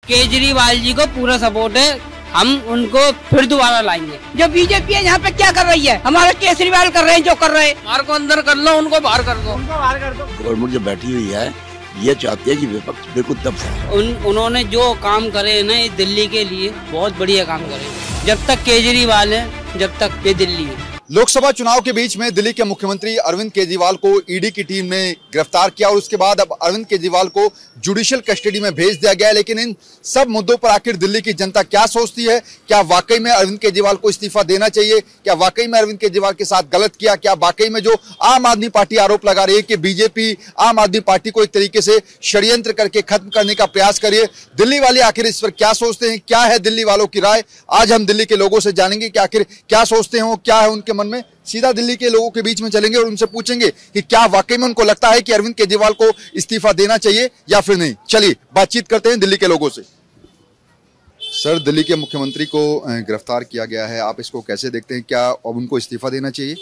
केजरीवाल जी को पूरा सपोर्ट है, हम उनको फिर दोबारा लाएंगे। जो बीजेपी है यहाँ पे क्या कर रही है, हमारा केजरीवाल कर रहे हैं जो कर रहे हैं। बाहर को अंदर कर लो, उनको बाहर कर दो। गवर्नमेंट जो बैठी हुई है ये चाहती है कि विपक्ष बिल्कुल दबे। उन्होंने जो काम करे है ना, दिल्ली के लिए बहुत बढ़िया काम करे। जब तक केजरीवाल है, जब तक ये दिल्ली है। लोकसभा चुनाव के बीच में दिल्ली के मुख्यमंत्री अरविंद केजरीवाल को ईडी की टीम ने गिरफ्तार किया और उसके बाद अब अरविंद केजरीवाल को जुडिशियल कस्टडी में भेज दिया गया है। लेकिन इन सब मुद्दों पर आखिर दिल्ली की जनता क्या सोचती है? क्या वाकई में अरविंद केजरीवाल को इस्तीफा देना चाहिए? क्या वाकई में अरविंद केजरीवाल के साथ गलत किया? क्या वाकई में जो आम आदमी पार्टी आरोप लगा रही है कि बीजेपी आम आदमी पार्टी को एक तरीके से षड्यंत्र करके खत्म करने का प्रयास करिए, दिल्ली वाले आखिर इस पर क्या सोचते हैं? क्या है दिल्ली वालों की राय? आज हम दिल्ली के लोगों से जानेंगे कि आखिर क्या सोचते हैं, क्या है उनके मन में। सीधा दिल्ली के लोगों के बीच में चलेंगे और उनसे पूछेंगे कि क्या वाकई में उनको लगता है कि अरविंद केजरीवाल को इस्तीफा देना चाहिए या फिर नहीं। चलिए बातचीत करते हैं दिल्ली के लोगों से। सर, दिल्ली के मुख्यमंत्री को गिरफ्तार किया गया है, आप इसको कैसे देखते हैं? क्या अब उनको इस्तीफा देना चाहिए?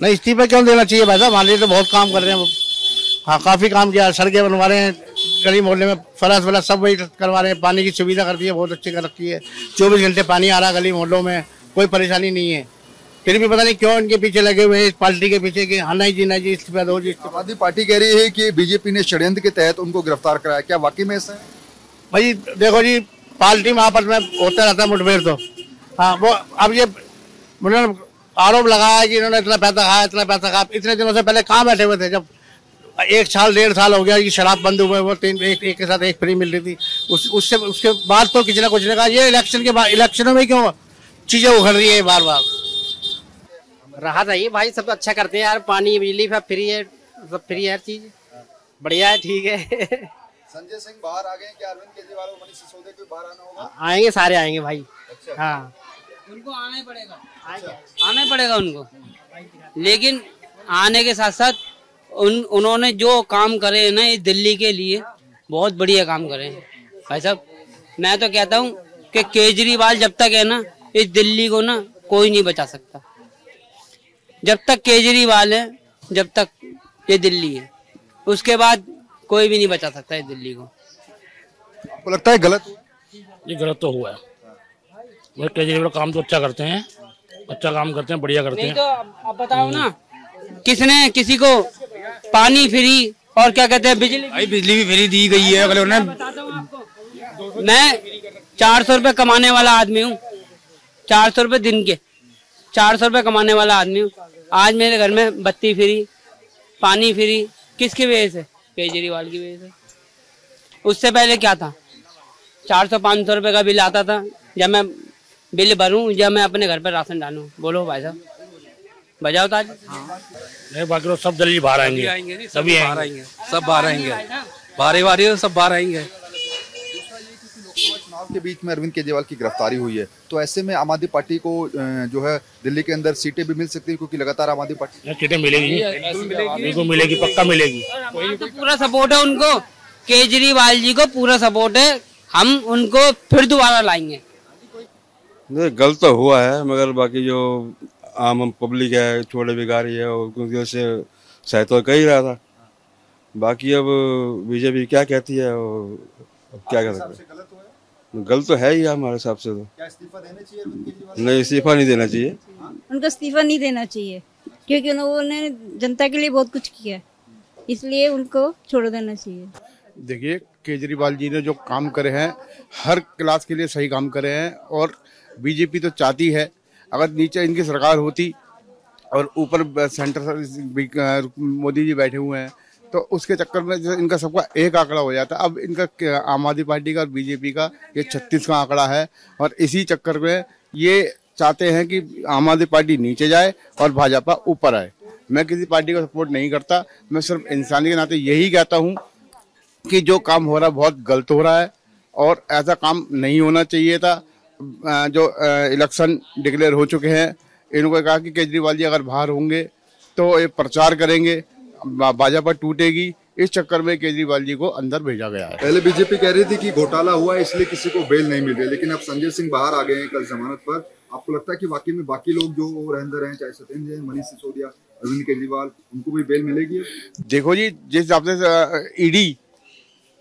नहीं, इस्तीफा क्यों देना चाहिए भाई साहब? हमारे लिए तो बहुत काम कर रहे हैं। हाँ, काफी काम किया, सड़कें बनवा रहे हैं, गली मोहल्ले में फरस वरस सब वही करवा रहे हैं। पानी की सुविधा कर दी है, बहुत अच्छी कर रखी है। 24 घंटे पानी आ रहा है गली मोहल्लों में, कोई परेशानी नहीं है। फिर भी पता नहीं क्यों इनके पीछे लगे हुए हैं, इस पार्टी के पीछे कि हाँ नहीं जी इस्तीफा दो जी। आम आदमी पार्टी कह रही है कि बीजेपी ने षड्यंत्र के तहत उनको गिरफ्तार कराया, क्या वाकई में ऐसा है? भाई देखो जी, पार्टी में आपस में होता रहता है मुठभेड़ तो। हाँ, वो अब ये उन्होंने आरोप लगाया कि इन्होंने इतना पैसा खाया, इतना पैसा खाया। इतने दिनों से पहले कहाँ बैठे हुए थे? जब 1 साल 1.5 साल हो गया कि शराब बंद हुए, वो एक के साथ एक फ्री मिल रही थी। उसके बाद तो किसी ना कुछ ने कहा। ये इलेक्शन के बाद, इलेक्शनों में क्यों चीजें उखड़ रही है बार बार? राहत है भाई, सब अच्छा करते हैं यार। पानी बिजली सब फ्री है, सब फ्री है, हर चीज बढ़िया है, ठीक है। संजय सिंह बाहर आ गए, क्या अरविंद केजरीवाल और मनीष सिसोदिया को बाहर आना होगा? आएंगे, सारे आएंगे भाई। अच्छा। हाँ, उनको आना ही पड़ेगा, आना ही पड़ेगा उनको। लेकिन आने के साथ साथ उन्होंने जो काम करे है ना, ये दिल्ली के लिए बहुत बढ़िया काम करे हैं भाई साहब। मैं तो कहता हूँ कि केजरीवाल जब तक है ना, इस दिल्ली को ना कोई नहीं बचा सकता। जब तक केजरीवाल है, जब तक ये दिल्ली है, उसके बाद कोई भी नहीं बचा सकता है दिल्ली को। आपको लगता है गलत हुआ? ये गलत तो हुआ है। वो केजरीवाल काम तो अच्छा करते हैं, अच्छा काम करते हैं, बढ़िया करते हैं। नहीं तो अब बताओ ना, किसने किसी को पानी फ्री और क्या कहते हैं बिजली? भाई बिजली भी फ्री दी गई है अगले ने। मैं 400 रुपए कमाने वाला आदमी हूँ, 400 रुपए दिन के, 400 रुपए कमाने वाला आदमी हूँ। आज मेरे घर में बत्ती फ्री, पानी फ्री, किसकी वजह से? केजरीवाल की वजह से। उससे पहले क्या था? 400-500 रुपए का बिल आता था। जब मैं बिल भरूं, जब मैं अपने घर पर राशन डालूं। बोलो भाई साहब, बजाओ ताज। नहीं, बाकी लोग सब दिल्ली बाहर आएंगे, सभी आएंगे, सब बाहर आएंगे, बारी सब बाहर आएंगे। चुनाव के बीच में अरविंद केजरीवाल की गिरफ्तारी हुई है, तो ऐसे में आम आदमी पार्टी को जो है दिल्ली के अंदर सीटें भी मिल सकती है, क्योंकि लगातार आम आदमी पार्टी सीटें मिलेगी, बिल्कुल मिलेगी, पक्का मिलेगी। तो पूरा सपोर्ट है उनको, केजरीवाल जी को पूरा सपोर्ट है, हम उनको फिर दोबारा लाएंगे। गलत तो हुआ है, मगर बाकी जो आम पब्लिक है, छोटे भिखारी है, उनकी से सहायता कर ही रहा था। बाकी अब बीजेपी क्या कहती है, अब क्या कर सकते हैं? गलत तो है ही हमारे हिसाब से। तो क्या इस्तीफा देना चाहिए अरविंद केजरीवाल? नहीं, इस्तीफा नहीं देना चाहिए। उनको इस्तीफा नहीं देना चाहिए, क्योंकि उन्होंने जनता के लिए बहुत कुछ किया, इसलिए उनको छोड़ देना चाहिए। देखिए, केजरीवाल जी ने जो काम करे हैं, हर क्लास के लिए सही काम करे हैं। और बीजेपी तो चाहती है, अगर नीचे इनकी सरकार होती और ऊपर सेंटर मोदी जी बैठे हुए हैं, तो उसके चक्कर में इनका सबका एक आंकड़ा हो जाता है। अब इनका आम आदमी पार्टी का और बीजेपी का ये 36 का आंकड़ा है, और इसी चक्कर में ये चाहते हैं कि आम आदमी पार्टी नीचे जाए और भाजपा ऊपर आए। मैं किसी पार्टी का सपोर्ट नहीं करता, मैं सिर्फ इंसानी के नाते यही कहता हूँ कि जो काम हो रहा है बहुत गलत हो रहा है, और ऐसा काम नहीं होना चाहिए था। जो इलेक्शन डिक्लेयर हो चुके हैं, इनको कहा कि केजरीवाल जी अगर बाहर होंगे तो ये प्रचार करेंगे, भाजपा टूटेगी। इस चक्कर में केजरीवाल जी को अंदर भेजा गया है। पहले बीजेपी कह रही थी कि घोटाला हुआ है इसलिए किसी को बेल नहीं मिल रही, लेकिन अब संजय सिंह बाहर आ गए हैं कल जमानत पर। आपको लगता है कि वाकई में बाकी लोग जो रहते रहे, चाहे सत्येंद्र जैन, मनीष सिसोदिया, अरविंद केजरीवाल, उनको भी बेल मिलेगी? देखो जी, जिस हिसाब से ईडी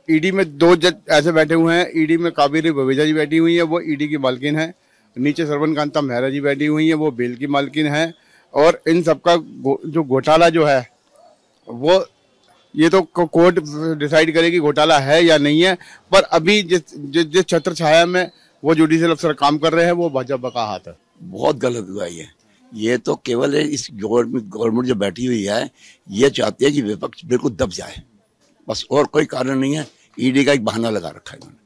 ईडी में 2 जज ऐसे बैठे हुए हैं। ईडी में कावेरी बवेजा जी बैठी हुई है, वो ईडी की मालकिन है। नीचे श्रवण कांता मेहरा जी बैठी हुई है, वो बेल की मालकिन है। और इन सबका जो घोटाला जो है वो ये तो कोर्ट डिसाइड करेगी घोटाला है या नहीं है। पर अभी जिस छत्र छाया में वो जुडिशियल अफसर काम कर रहे हैं वो भाजपा का हाथ है। बहुत गलत हुआ ये तो केवल इस गवर्नमेंट जो बैठी हुई है ये चाहती है कि विपक्ष बिल्कुल दब जाए, बस, और कोई कारण नहीं है। ईडी का एक बहाना लगा रखा है इन्होंने।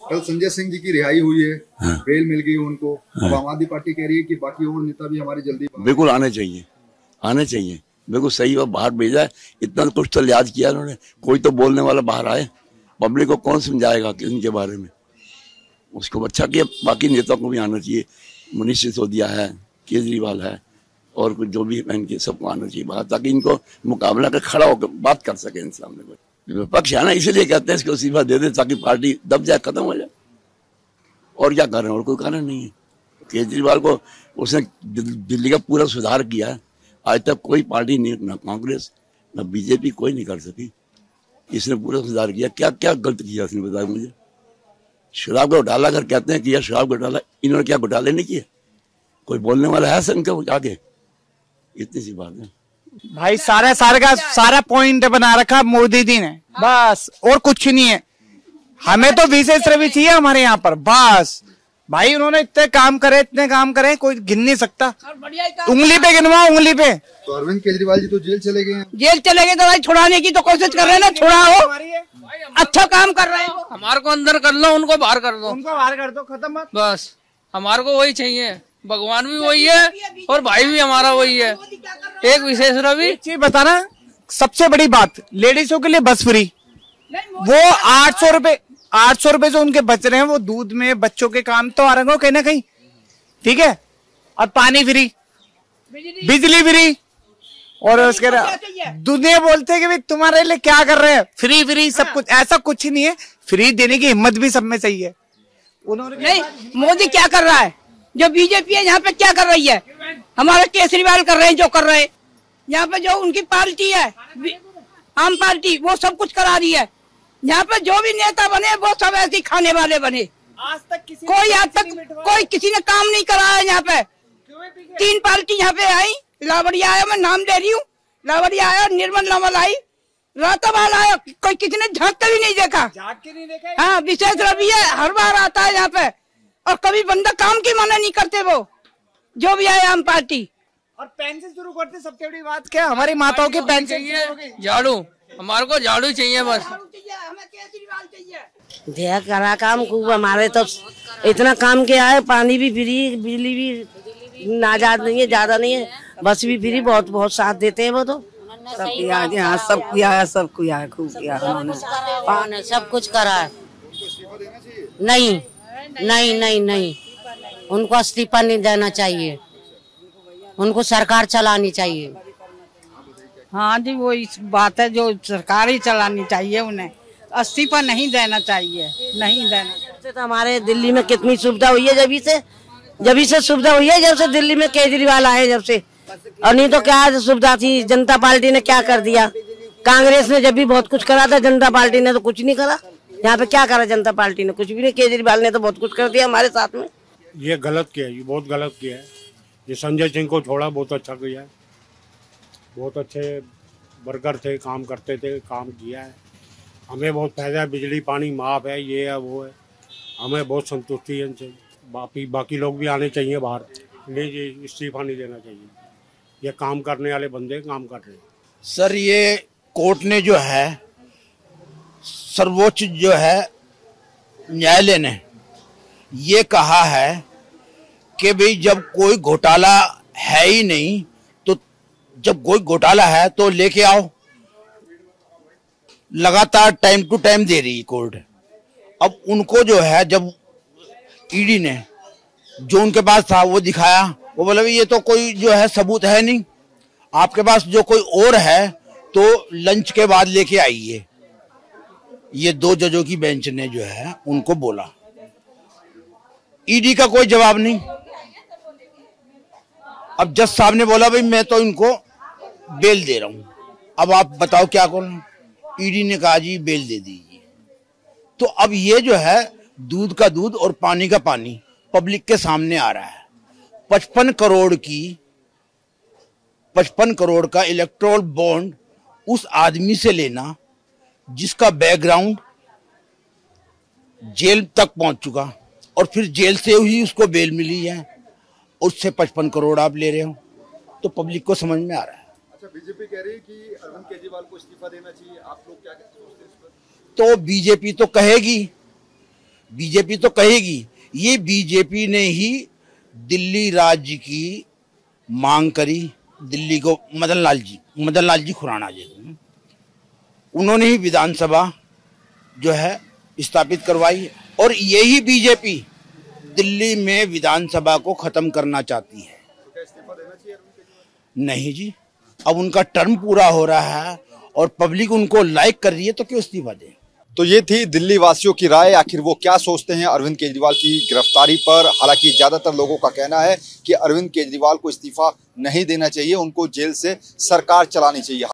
कल संजय सिंह जी की रिहाई हुई है, हाँ। बेल मिल गई उनको, हाँ। अब आम आदमी पार्टी कह रही है कि बाकी और नेता भी हमारी जल्दी बिल्कुल आने चाहिए, बिल्कुल सही। और बाहर भेजा है, इतना कुछ तो लिहाज किया उन्होंने। कोई तो बोलने वाला बाहर आए, पब्लिक को कौन समझाएगा इनके बारे में। उसको अच्छा किया, बाकी नेताओं को भी आना चाहिए। मनीष सिसोदिया है, केजरीवाल है, और कुछ जो भी इनके सबको आना चाहिए बाहर, ताकि इनको मुकाबला कर खड़ा होकर बात कर सके इन सामने। विपक्ष है ना, इसीलिए कहते हैं इसको इस्तीफा दे दे ताकि पार्टी दब जाए, खत्म हो जाए। और क्या कारण, और कोई कारण नहीं है। केजरीवाल को उसने दिल्ली का पूरा सुधार किया है। आज तक कोई पार्टी नहीं, ना कांग्रेस ना बीजेपी, कोई नहीं कर सकी। इसने पूरा सुधार किया। क्या क्या गलत किया इसने, बताया मुझे। शराब का घोटाला अगर कहते हैं कि यह शराब घोटाला, इन्होंने क्या घोटाले नहीं किए? कोई बोलने वाला है संघ के आगे? इतनी सी बात है भाई। सारा पॉइंट बना रखा मोदी जी ने, बस, और कुछ नहीं है। हमें तो विशेष रवि चाहिए हमारे यहाँ पर, बस। भाई उन्होंने इतने काम करे, कोई गिन नहीं सकता। उंगली पे गिनवाओ, उंगली पे। तो अरविंद केजरीवाल जी तो जेल चले गए हैं। जेल चले गए तो भाई छुड़ाने की तो कोशिश कर रहे हैं ना, छुड़ाओ। अच्छा काम कर रहे हैं। हमारे को अंदर कर लो, उनको बाहर कर दो, खत्म बस। हमारे को वही चाहिए, भगवान भी वही है और भाई भी हमारा वही है। एक विशेष रवि। एक चीज बताना, सबसे बड़ी बात, लेडीजों के लिए बस फ्री। वो 800 रुपए जो उनके बच रहे हैं, वो दूध में बच्चों के काम तो आ रहे हो कहीं ना कहीं, ठीक है। और पानी फ्री, बिजली फ्री, और उसके दुनिया बोलते हैं कि भाई तुम्हारे लिए क्या कर रहे हैं, फ्री सब कुछ। ऐसा कुछ ही नहीं है, फ्री देने की हिम्मत भी सब में चाहिए। उन्होंने नहीं, मोदी क्या कर रहा है, जो बीजेपी है यहाँ पे क्या कर रही है, हमारे केजरीवाल कर रहे हैं जो कर रहे हैं। यहाँ पे जो उनकी पार्टी है, आम पार्टी, वो सब कुछ करा रही है। यहाँ पे जो भी नेता बने वो सब ऐसे खाने वाले बने। आज तक कोई किसी ने काम नहीं करा है यहाँ पे। 3 पार्टी यहाँ पे आई, लावड़िया आया, मैं नाम दे रही हूँ, लावड़िया आया, निर्मल नवल आई, रातावाल आया, कोई किसी ने झाँक के भी नहीं देखा। हाँ, विशेष रवि है, हर बार आता है यहाँ पे, और कभी बंदा काम की मना नहीं करते वो, जो भी आए आम पार्टी। और पेंशन शुरू करते, सबसे बड़ी बात क्या, हमारी माताओं के पेंशन चाहिए, झाड़ू, हमारे को झाड़ू चाहिए, बस। हमें केजरीवाल चाहिए। दिया करा काम खूब, हमारे तो इतना काम किया है। पानी भी फ्री, बिजली भी नाजाद नहीं है, ज्यादा नहीं है, बस भी फ्री, बहुत साथ देते हैं वो तो। सब किया है, सब किया है, खूब किया है, सब कुछ करा है। नहीं, उनको इस्तीफा नहीं देना चाहिए, उनको सरकार चलानी चाहिए। हाँ जी, वो इस बात है, जो सरकार ही चलानी चाहिए, उन्हें इस्तीफा नहीं देना चाहिए, नहीं देना। तो हमारे दिल्ली में कितनी सुविधा हुई है, जब से सुविधा हुई है, जब से दिल्ली में केजरीवाल आए, जब से। और नहीं तो क्या सुविधा थी, जनता पार्टी ने क्या कर दिया। कांग्रेस ने जब भी बहुत कुछ करा था, जनता पार्टी ने तो कुछ नहीं करा। यहाँ पे क्या करा जनता पार्टी ने, कुछ भी नहीं। केजरीवाल ने तो बहुत कुछ कर दिया हमारे साथ में। ये गलत किया, ये बहुत गलत किया है। ये संजय सिंह को छोड़ा, बहुत अच्छा किया है। बहुत अच्छे वर्कर थे, काम करते थे, काम किया है। हमें बहुत फायदा है, बिजली पानी माफ है, ये है वो है, हमें बहुत संतुष्टि है इनसे। बाकी लोग भी आने चाहिए बाहर, नहीं जी इस्तीफा नहीं देना चाहिए। ये काम करने वाले बंदे काम कर रहे हैं। सर, ये कोर्ट ने जो है, सर्वोच्च जो है न्यायालय ने ये कहा है कि भाई जब कोई घोटाला है ही नहीं, तो जब कोई घोटाला है तो लेके आओ। लगातार टाइम टू टाइम दे रही कोर्ट। अब उनको जो है, जब ईडी ने जो उनके पास था वो दिखाया, वो बोला ये तो कोई जो है सबूत है नहीं, आपके पास जो कोई और है तो लंच के बाद लेके आइए। ये 2 जजों की बेंच ने जो है उनको बोला। ईडी का कोई जवाब नहीं। अब जज साहब ने बोला भाई मैं तो इनको बेल दे रहा हूं, अब आप बताओ क्या करूं। ईडी ने कहा जी बेल दे दीजिए। तो अब ये जो है दूध का दूध और पानी का पानी पब्लिक के सामने आ रहा है। 55 करोड़ का इलेक्टोरल बॉन्ड उस आदमी से लेना जिसका बैकग्राउंड जेल तक पहुंच चुका और फिर जेल से ही उसको बेल मिली है, उससे 55 करोड़ आप ले रहे हो, तो पब्लिक को समझ में आ रहा है। अच्छा, बीजेपी कह रही है कि अरविंद केजरीवाल को इस्तीफा देना चाहिए, आप लोग क्या सोचते हैं इस पर? तो बीजेपी तो कहेगी, ये बीजेपी ने ही दिल्ली राज्य की मांग करी। दिल्ली को मदन लाल जी खुराना जी, उन्होंने ही विधानसभा जो है स्थापित करवाई और यही बीजेपी दिल्ली में विधानसभा को खत्म करना चाहती है। तो क्या इस्तीफा देना चाहिए अरविंद केजरीवाल? नहीं जी, अब उनका टर्म पूरा हो रहा है और पब्लिक उनको लाइक कर रही है, तो क्यों इस्तीफा दें? तो ये थी दिल्ली वासियों की राय, आखिर वो क्या सोचते हैं अरविंद केजरीवाल की गिरफ्तारी पर। हालांकि ज्यादातर लोगों का कहना है कि अरविंद केजरीवाल को इस्तीफा नहीं देना चाहिए, उनको जेल से सरकार चलानी चाहिए।